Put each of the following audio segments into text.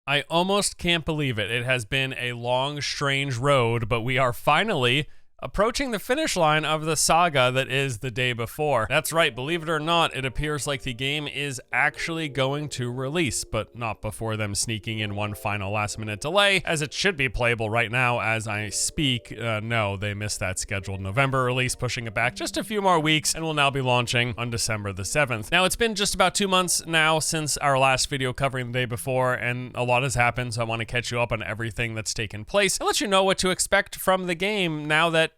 I almost can't believe it. It has been a long, strange road, but we are finally approaching the finish line of the saga that is The Day Before. That's right, believe it or not, it appears like the game is actually going to release, but not before them sneaking in one final last-minute delay, as it should be playable right now as I speak. No, they missed that scheduled November release, pushing it back just a few more weeks, and will now be launching on December the 7th. Now, it's been just about 2 months now since our last video covering The Day Before, and a lot has happened, so I want to catch you up on everything that's taken place and let you know what to expect from the game now that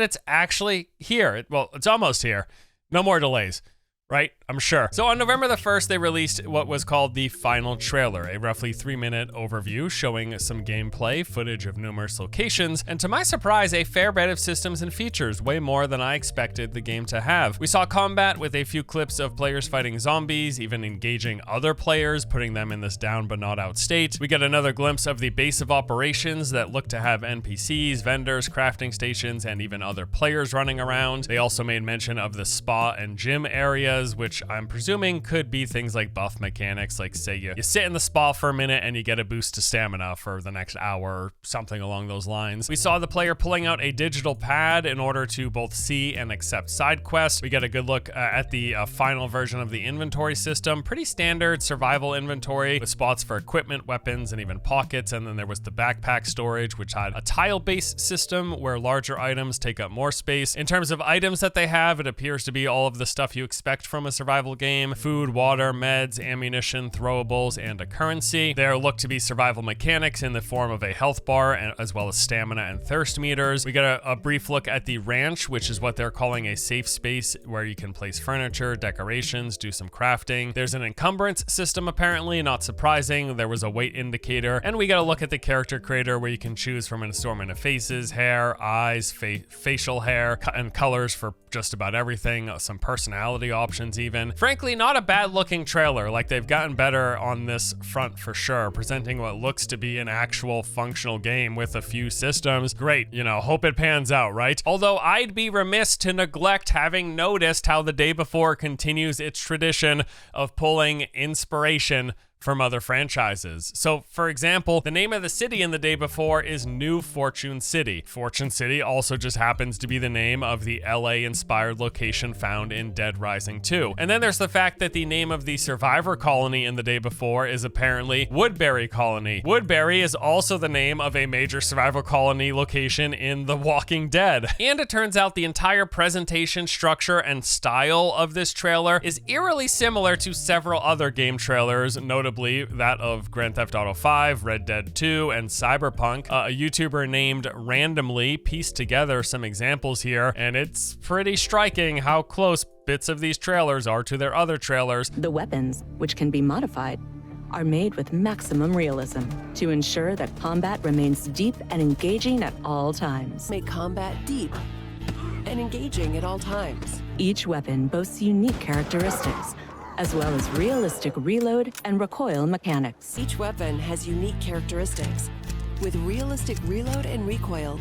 it's actually here. Well, it's almost here. No more delays, right? I'm sure. So on November the 1st, they released what was called the final trailer, a roughly 3-minute overview showing some gameplay, footage of numerous locations, and to my surprise, a fair bit of systems and features, way more than I expected the game to have. We saw combat with a few clips of players fighting zombies, even engaging other players, putting them in this down but not out state. We get another glimpse of the base of operations that look to have NPCs, vendors, crafting stations, and even other players running around. They also made mention of the spa and gym areas, which I'm presuming could be things like buff mechanics, like say you sit in the spa for a minute and you get a boost to stamina for the next hour or something along those lines. We saw the player pulling out a digital pad in order to both see and accept side quests. We get a good look at the final version of the inventory system. Pretty standard survival inventory with spots for equipment, weapons, and even pockets. And then there was the backpack storage, which had a tile-based system where larger items take up more space. In terms of items that they have, it appears to be all of the stuff you expect from a survival game: food, water, meds, ammunition, throwables, and a currency. There look to be survival mechanics in the form of a health bar, as well as stamina and thirst meters. We get a brief look at the ranch, which is what they're calling a safe space where you can place furniture, decorations, do some crafting. There's an encumbrance system apparently, not surprising. There was a weight indicator, and we get a look at the character creator where you can choose from an assortment of faces, hair, eyes, facial hair, and colors for just about everything, some personality options even. Frankly, not a bad looking trailer. Like, they've gotten better on this front for sure, presenting what looks to be an actual functional game with a few systems. Great, hope it pans out, right? Although I'd be remiss to neglect having noticed how The Day Before continues its tradition of pulling inspiration from other franchises. So, for example, the name of the city in The Day Before is New Fortune City. Fortune City also just happens to be the name of the LA-inspired location found in Dead Rising 2. And then there's the fact that the name of the survivor colony in The Day Before is apparently Woodbury Colony. Woodbury is also the name of a major survival colony location in The Walking Dead. And it turns out the entire presentation, structure, and style of this trailer is eerily similar to several other game trailers, notably that of Grand Theft Auto 5, Red Dead 2, and Cyberpunk. A YouTuber named Randomly pieced together some examples here, and it's pretty striking how close bits of these trailers are to their other trailers. The weapons, which can be modified, are made with maximum realism to ensure that combat remains deep and engaging at all times. Make combat deep and engaging at all times. Each weapon boasts unique characteristics, as well as realistic reload and recoil mechanics. Each weapon has unique characteristics, with realistic reload and recoil.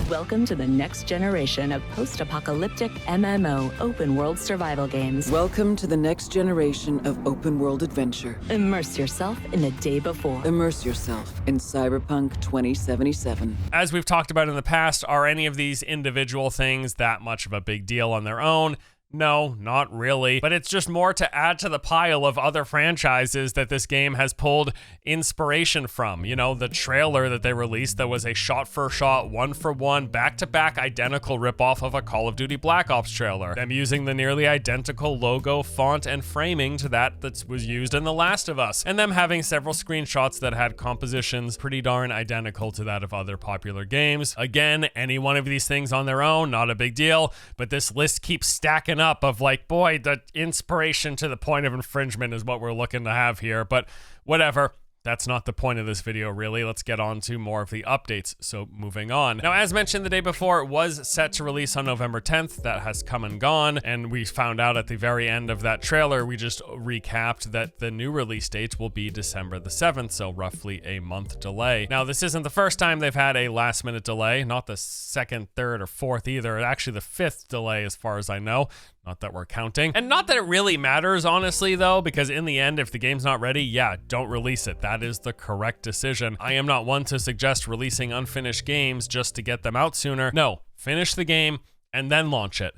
Welcome to the next generation of post-apocalyptic MMO open-world survival games. Welcome to the next generation of open-world adventure. Immerse yourself in The Day Before. Immerse yourself in Cyberpunk 2077. As we've talked about in the past, are any of these individual things that much of a big deal on their own? No, not really, but it's just more to add to the pile of other franchises that this game has pulled inspiration from. The trailer that they released that was a shot-for-shot, one-for-one, back-to-back identical ripoff of a Call of Duty Black Ops trailer. Them using the nearly identical logo, font, and framing to that was used in The Last of Us, and them having several screenshots that had compositions pretty darn identical to that of other popular games. Again, any one of these things on their own, not a big deal, but this list keeps stacking up of like, boy, the inspiration to the point of infringement is what we're looking to have here, but whatever. That's not the point of this video, really. Let's get on to more of the updates. So moving on. Now, as mentioned The Day Before, it was set to release on November 10th. That has come and gone. And we found out at the very end of that trailer, we just recapped that the new release date will be December the 7th. So roughly a month delay. Now, this isn't the first time they've had a last minute delay, not the second, third, or fourth either. Actually, the fifth delay, as far as I know. Not that we're counting. And not that it really matters, honestly, though, because in the end, if the game's not ready, yeah, don't release it. That is the correct decision. I am not one to suggest releasing unfinished games just to get them out sooner. No, finish the game and then launch it.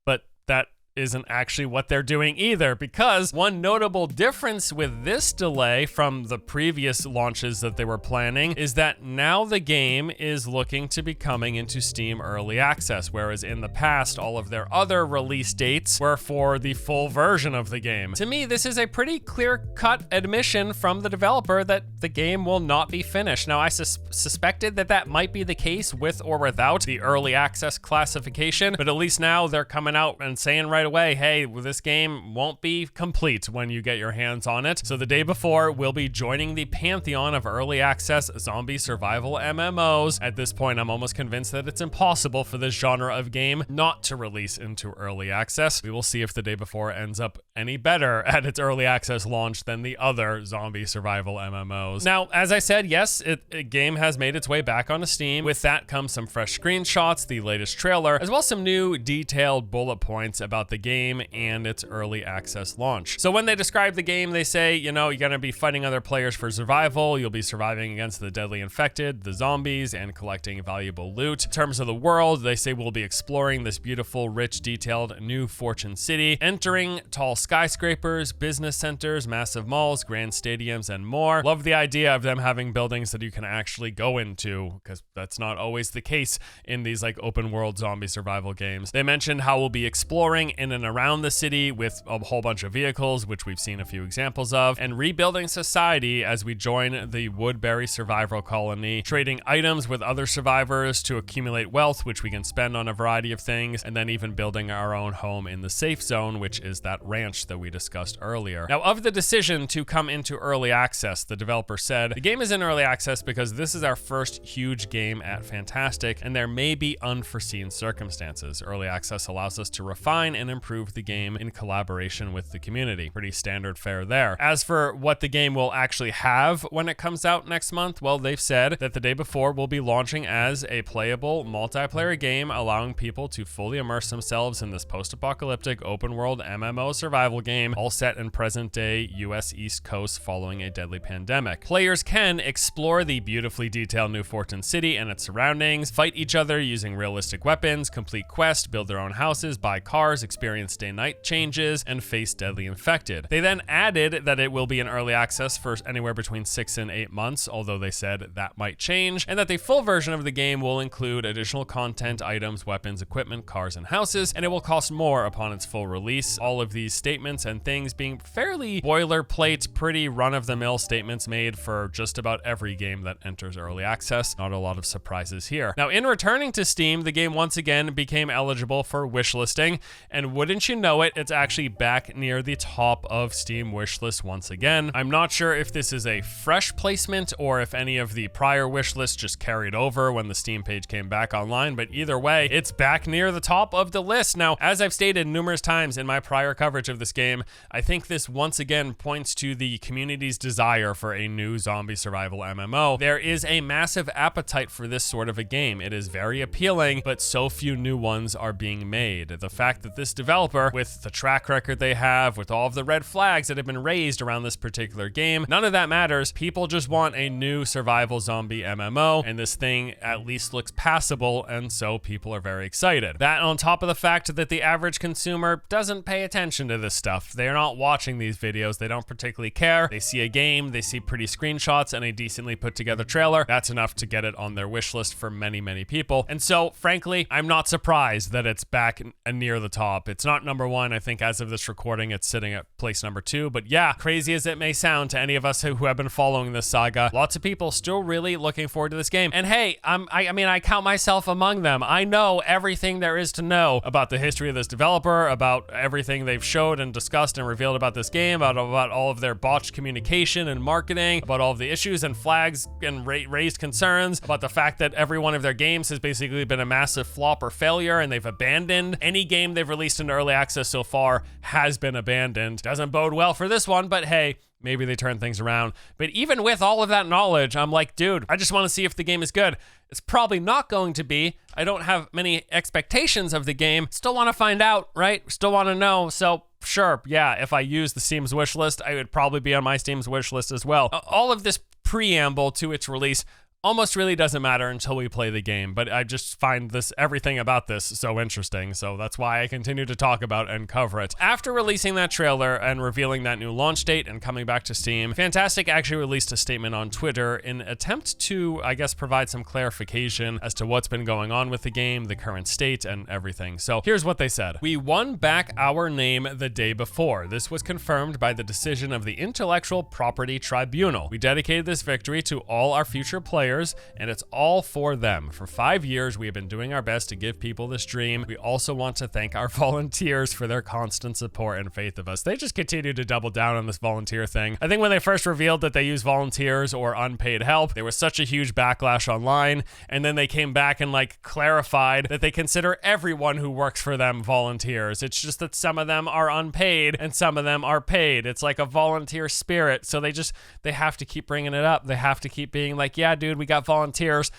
But that isn't actually what they're doing either, because one notable difference with this delay from the previous launches that they were planning is that now the game is looking to be coming into Steam Early Access, whereas in the past, all of their other release dates were for the full version of the game. To me, this is a pretty clear-cut admission from the developer that the game will not be finished. Now, I suspected that that might be the case with or without the Early Access classification, but at least now they're coming out and saying right away, hey, this game won't be complete when you get your hands on it. So the day before, we'll be joining the pantheon of early access zombie survival MMOs. At this point, I'm almost convinced that it's impossible for this genre of game not to release into early access. We will see if the day before ends up any better at its early access launch than the other zombie survival MMOs. Now, as I said, yes, a game has made its way back onto Steam. With that comes some fresh screenshots, the latest trailer, as well as some new detailed bullet points about the game and its early access launch. So when they describe the game, they say, you know, you're gonna be fighting other players for survival, you'll be surviving against the deadly infected, the zombies, and collecting valuable loot. In terms of the world, they say we'll be exploring this beautiful, rich, detailed new Fortune City, entering tall skyscrapers, business centers, massive malls, grand stadiums, and more. Love the idea of them having buildings that you can actually go into, because that's not always the case in these like open world zombie survival games. They mentioned how we'll be exploring in and around the city with a whole bunch of vehicles, which we've seen a few examples of, and rebuilding society as we join the Woodbury survival colony, trading items with other survivors to accumulate wealth, which we can spend on a variety of things, and then even building our own home in the safe zone, which is that ranch that we discussed earlier. Now, of the decision to come into early access, the developer said, the game is in early access because this is our first huge game at FNTASTIC, and there may be unforeseen circumstances. Early access allows us to refine and improve the game in collaboration with the community. Pretty standard fare there. As for what the game will actually have when it comes out next month, well, they've said that the day before we'll be launching as a playable multiplayer game, allowing people to fully immerse themselves in this post-apocalyptic open world MMO survival game, all set in present day US East Coast following a deadly pandemic. Players can explore the beautifully detailed new Fortune City and its surroundings, fight each other using realistic weapons, complete quests, build their own houses, buy cars, experience day-night changes, and face deadly infected. They then added that it will be in early access for anywhere between 6 and 8 months, although they said that might change, and that the full version of the game will include additional content, items, weapons, equipment, cars, and houses, and it will cost more upon its full release. All of these statements and things being fairly boilerplate, pretty run-of-the-mill statements made for just about every game that enters early access. Not a lot of surprises here. Now, in returning to Steam, the game once again became eligible for wishlisting, and wouldn't you know it, it's actually back near the top of Steam wishlist once again. I'm not sure if this is a fresh placement or if any of the prior wishlists just carried over when the Steam page came back online, but either way, it's back near the top of the list. Now, as I've stated numerous times in my prior coverage of this game, I think this once again points to the community's desire for a new zombie survival MMO. There is a massive appetite for this sort of a game. It is very appealing, but so few new ones are being made. The fact that this developer, with the track record they have, with all of the red flags that have been raised around this particular game, none of that matters. People just want a new survival zombie MMO, and this thing at least looks passable, and so people are very excited. That on top of the fact that the average consumer doesn't pay attention to this stuff. They're not watching these videos. They don't particularly care. They see a game, they see pretty screenshots and a decently put together trailer. That's enough to get it on their wish list for many, many people. And so, frankly, I'm not surprised that it's back near the top. It's not number one. I think as of this recording, it's sitting at place number 2. But yeah, crazy as it may sound to any of us who have been following this saga, lots of people still really looking forward to this game. And hey, I mean, I count myself among them. I know everything there is to know about the history of this developer, about everything they've showed and discussed and revealed about this game, about all of their botched communication and marketing, about all of the issues and flags and raised concerns, about the fact that every one of their games has basically been a massive flop or failure, and they've abandoned any game they've released in early access so far has been abandoned. Doesn't bode well for this one, but hey, maybe they turn things around. But even with all of that knowledge, I'm like, dude, I just want to see if the game is good. It's probably not going to be. I don't have many expectations of the game. Still want to find out, right? Still want to know. So sure, yeah, if I use the Steam's wish list, I would probably be on my Steam's wish list as well. All of this preamble to its release almost really doesn't matter until we play the game, but I just find everything about this so interesting, so that's why I continue to talk about and cover it. After releasing that trailer and revealing that new launch date and coming back to Steam, FNTASTIC actually released a statement on Twitter in an attempt to, I guess, provide some clarification as to what's been going on with the game, the current state, and everything. So here's what they said. We won back our name the day before. This was confirmed by the decision of the Intellectual Property Tribunal. We dedicated this victory to all our future players, and it's all for them. For 5 years, we have been doing our best to give people this dream. We also want to thank our volunteers for their constant support and faith of us. They just continue to double down on this volunteer thing. I think when they first revealed that they use volunteers or unpaid help, there was such a huge backlash online, and then they came back and like clarified that they consider everyone who works for them volunteers. It's just that some of them are unpaid and some of them are paid. It's like a volunteer spirit, so they have to keep bringing it up. They have to keep being like, yeah, dude, we got volunteers.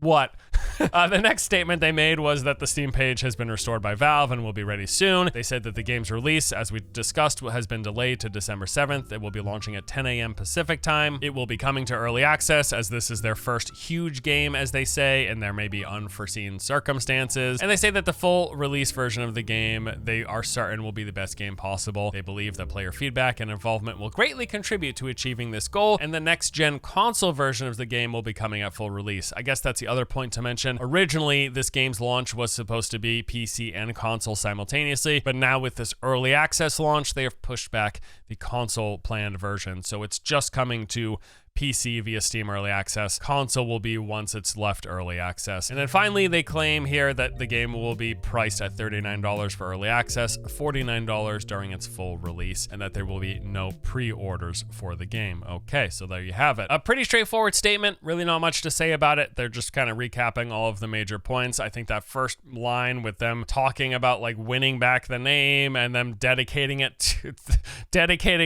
What? The next statement they made was that the Steam page has been restored by Valve and will be ready soon. They said that the game's release, as we discussed, has been delayed to December 7th. It will be launching at 10 a.m. Pacific time. It will be coming to early access, as this is their first huge game, as they say, and there may be unforeseen circumstances. And they say that the full release version of the game, they are certain will be the best game possible. They believe that player feedback and involvement will greatly contribute to achieving this goal, and the next-gen console version of the game will be coming at full release. I guess that's the other point to mention. Originally, this game's launch was supposed to be PC and console simultaneously, but now with this early access launch, they have pushed back the console planned version. So it's just coming to PC via Steam Early Access. Console will be once it's left Early Access. And then finally, they claim here that the game will be priced at $39 for Early Access, $49 during its full release, and that there will be no pre-orders for the game. Okay, so there you have it. A pretty straightforward statement, really not much to say about it. They're just kind of recapping all of the major points. I think that first line with them talking about like winning back the name and them dedicating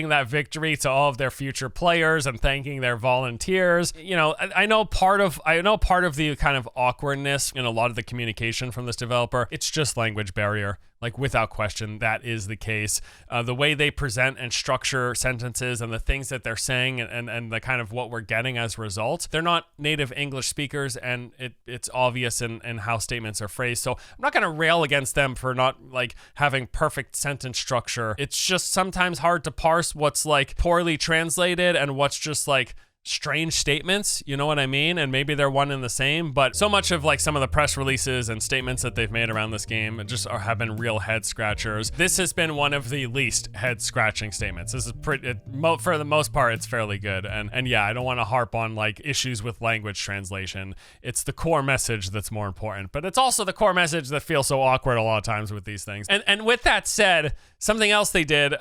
that victory to all of their future players and thanking their volunteers. You know, I know part of the kind of awkwardness in a lot of the communication from this developer, it's just language barrier. Like, without question, that is the case. The way they present and structure sentences and the things that they're saying and the kind of what we're getting as a result, they're not native English speakers, and it's obvious in how statements are phrased. So I'm not going to rail against them for not like having perfect sentence structure. It's just sometimes hard to parse what's like poorly translated and what's just like strange statements, you know what I mean? And maybe they're one and the same, but so much of like some of the press releases and statements that they've made around this game have been real head scratchers. This has been one of the least head scratching statements. This is for the most part, it's fairly good. And yeah, I don't want to harp on like issues with language translation. It's the core message that's more important, but it's also the core message that feels so awkward a lot of times with these things. And with that said, something else they did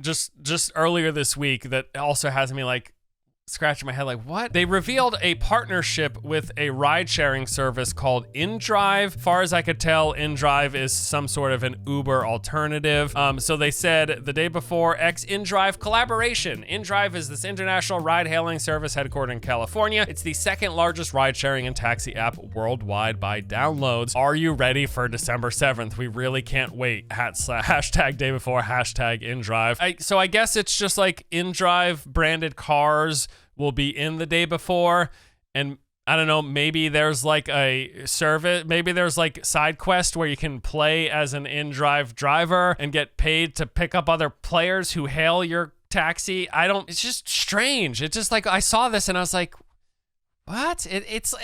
just earlier this week that also has me like scratching my head like, what? They revealed a partnership with a ride-sharing service called IND Drive. Far as I could tell, IND Drive is some sort of an Uber alternative. So they said the day before, IND Drive collaboration. IND Drive is this international ride-hailing service headquartered in California. It's the second largest ride-sharing and taxi app worldwide by downloads. Are you ready for December 7th? We really can't wait. Hashtag day before, hashtag IND Drive. So I guess it's just like IND Drive branded cars will be in the day before, and I don't know, maybe there's like a service, maybe there's like side quest where you can play as an IND Drive driver and get paid to pick up other players who hail your taxi. It's just strange. It's just like, I saw this and I was like, what? It's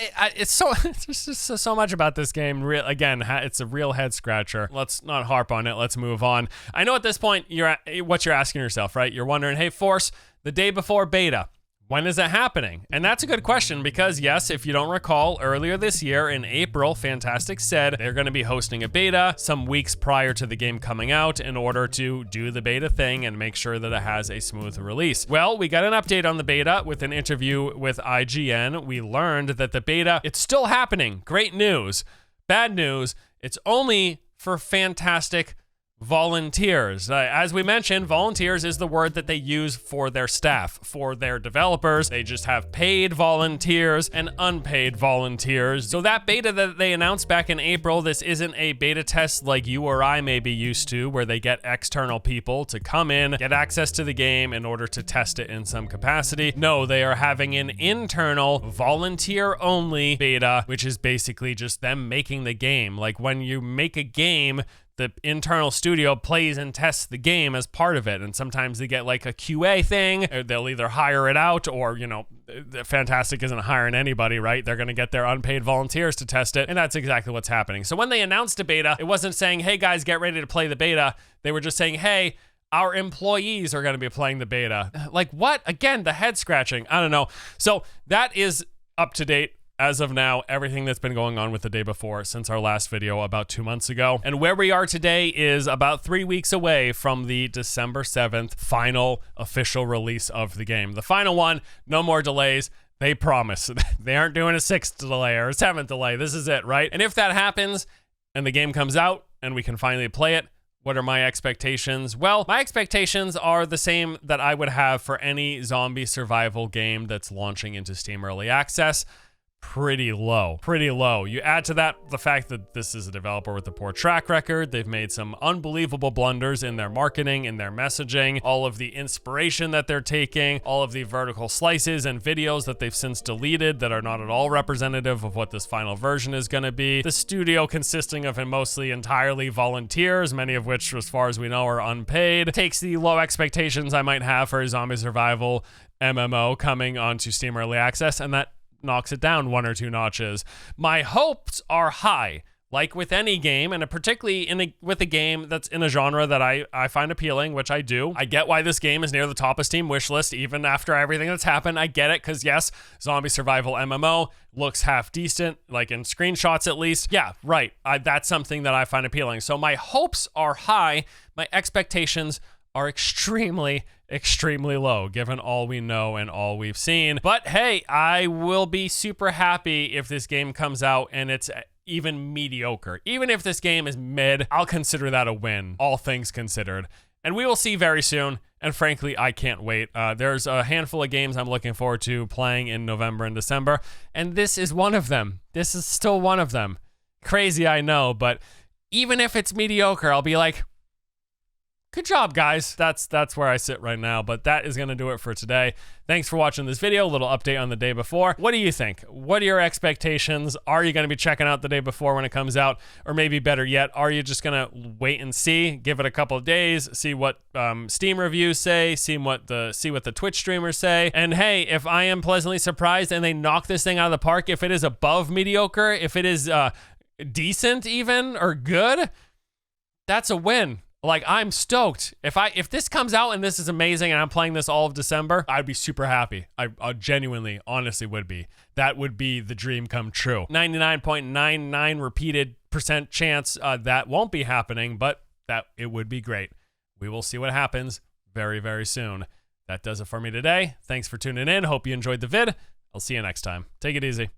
just so much about this game. It's a real head scratcher. Let's not harp on it. Let's move on. I know at this point, what you're asking yourself, right? You're wondering, hey, Force, the day before beta, when is it happening? And that's a good question because, yes, if you don't recall, earlier this year in April, FNTASTIC said they're going to be hosting a beta some weeks prior to the game coming out in order to do the beta thing and make sure that it has a smooth release. Well, we got an update on the beta with an interview with IGN. We learned that the beta, it's still happening. Great news. Bad news, it's only for FNTASTIC volunteers. As we mentioned, volunteers is the word that they use for their staff, for their developers. They just have paid volunteers and unpaid volunteers. So that beta that they announced back in April, this isn't a beta test like you or I may be used to, where they get external people to come in, get access to the game in order to test it in some capacity. No, they are having an internal volunteer-only beta, which is basically just them making the game. Like when you make a game, the internal studio plays and tests the game as part of it. And sometimes they get like a QA thing. They'll either hire it out or, you know, FNTASTIC isn't hiring anybody, right? They're going to get their unpaid volunteers to test it. And that's exactly what's happening. So when they announced a beta, it wasn't saying, hey guys, get ready to play the beta. They were just saying, hey, our employees are going to be playing the beta. Like what? Again, the head scratching. I don't know. So that is up to date. As of now, everything that's been going on with the day before since our last video about 2 months ago. And where we are today is about 3 weeks away from the December 7th final official release of the game. The final one, no more delays. They promise. They aren't doing a 6th delay or a 7th delay. This is it, right? And if that happens and the game comes out and we can finally play it, what are my expectations? Well, my expectations are the same that I would have for any zombie survival game that's launching into Steam Early Access. Pretty low. You add to that the fact that this is a developer with a poor track record. They've made some unbelievable blunders in their marketing, in their messaging, all of the inspiration that they're taking, all of the vertical slices and videos that they've since deleted that are not at all representative of what this final version is going to be. The studio consisting of mostly entirely volunteers, many of which, as far as we know, are unpaid, takes the low expectations I might have for a zombie survival MMO coming onto Steam Early Access, and that knocks it down 1 or 2 notches. My hopes are high, like with any game, and particularly with a game that's in a genre that I find appealing, which I do. I get why this game is near the top of Steam wishlist, even after everything that's happened. I get it, because yes, zombie survival MMO looks half decent, like in screenshots at least. Yeah, right. That's something that I find appealing. So my hopes are high. My expectations are extremely low, given all we know and all we've seen. But hey, I will be super happy if this game comes out and it's even mediocre. Even if this game is mid, I'll consider that a win, all things considered. And we will see very soon. And frankly, I can't wait. There's a handful of games I'm looking forward to playing in November and December, and this is one of them. This is still one of them. Crazy, I know, but even if it's mediocre, I'll be like, good job, guys. That's where I sit right now, but that is going to do it for today. Thanks for watching this video, a little update on the day before. What do you think? What are your expectations? Are you going to be checking out the day before when it comes out? Or maybe better yet, are you just going to wait and see, give it a couple of days, see what Steam reviews say, see what the Twitch streamers say? And hey, if I am pleasantly surprised and they knock this thing out of the park, if it is above mediocre, if it is decent even, or good, that's a win. Like, I'm stoked. If this comes out and this is amazing and I'm playing this all of December, I'd be super happy. I genuinely, honestly would be. That would be the dream come true. 99.99 repeated % chance that won't be happening, but that it would be great. We will see what happens very, very soon. That does it for me today. Thanks for tuning in. Hope you enjoyed the vid. I'll see you next time. Take it easy.